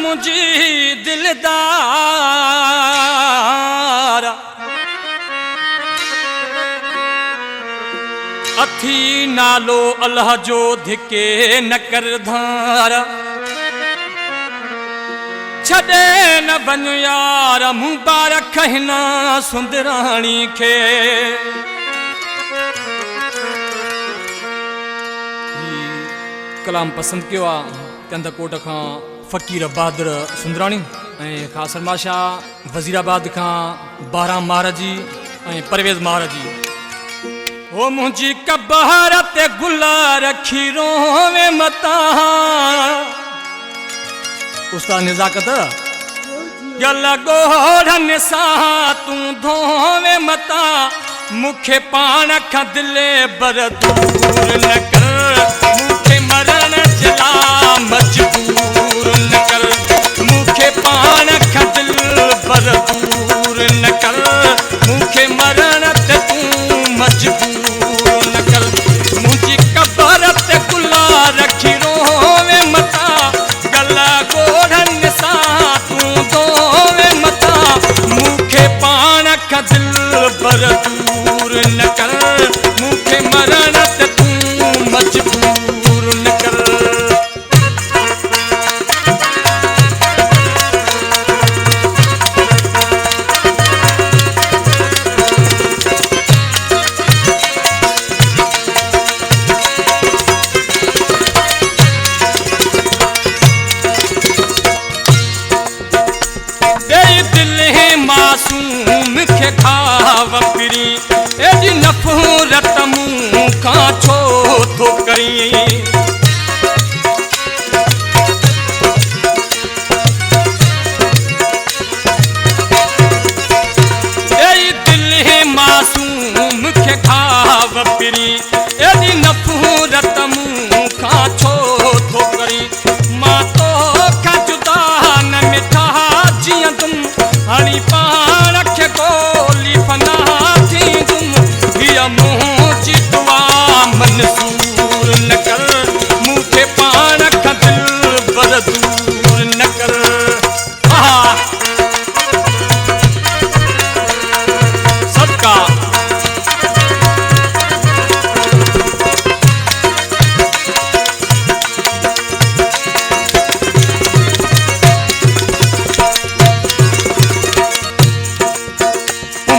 मुझी दिलदार अथी नालो अल्लाह जो धिके न कर धार छॾे न वञ यार मुबारक हिना सुंदराणी खे कलाम पसंद किया कंदकोट का फ़कीर बहादुर सुंदराणी ख़ास सरमाशाह वज़ीराबाद का बहराम महाराजी परवेज़ महाराजी ओ मुझी कबहर ते गुलार खीरो में मता उसका नज़ाकत गल गोढ़न सा तू धोवे मता मुखे पान खा दिले बर दूर न कर मुखे मरण जला मजबूर न कर मुखे पान खा दिल बर दूर न कर मुखे मरण ते तू मजबूर न कर मुझी कबर ते गुलार खीरो में मता गला गोढ़न सा तू धोवे मता मुखे पान खा दिल बर दूर न कर मुखे मरण ते तू मजबूर न कर दे दिल है मासूम खे खाव फिरी एडी नफरत मुँह का छो तो करी दिल है मासूम खे खाव फिरी एडी नफरत मुँह का छो तो करी मां तो का जुदा न मिठा जियां तुम हणी पाण खे गोली फना थी तुम हिया मुझी दुआ मंसूर न कर मुखे पाण खां दिल बर दूर न कर सदका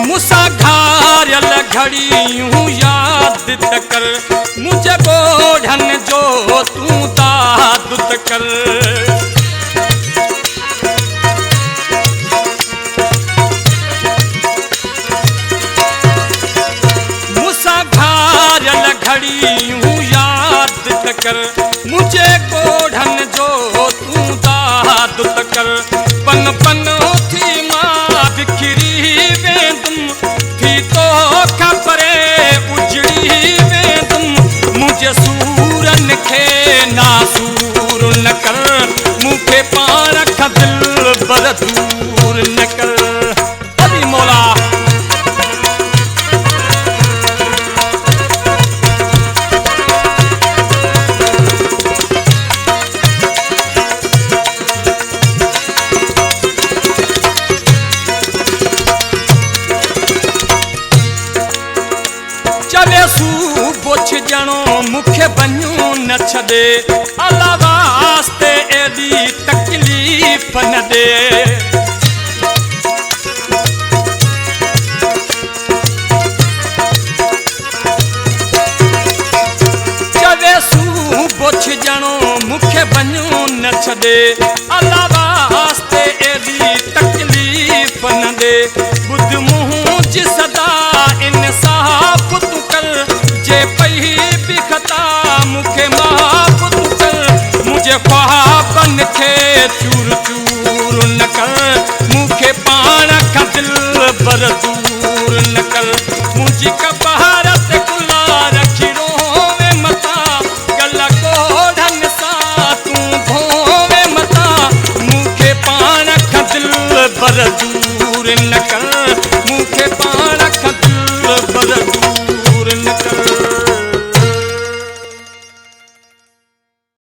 मुसा घायल घड़ियूं याद त कर मुझे गोढ़न जो तू दाद त कर मुसा घायल घड़ियूं याद त कर मुझे गोढ़न जो तू दाद त कर पन पन थी मां बिखरी वेंदुम थी तो खबरे उजड़ी वेंदुम मुझे सूरन खे नासूर न कर मुखे पाण खां दिल बर दूर न कर अभी मौला चले सू बोछ जणो मुखे बन्यू न छदे अल्लाह वास्ते एडी तकलीफ न दे चले सू बोछ जणो मुखे बन्यू न छदे अल्लाह वास्ते एडी तकलीफ न दे बुध मुँह जी सदा इंसाफ तू कर जे पई भी खता मुखे माफ तू कर मुझे ख्वाबन खे चूर चूर न कर मुखे पाण खां दिल बर दूर न कर मुझी कबहर ते गुलार खीरो में मता गला गोढ़न सा तू धोवे मता मुखे पाण खां दिल बर दूर न कर मुखे पाण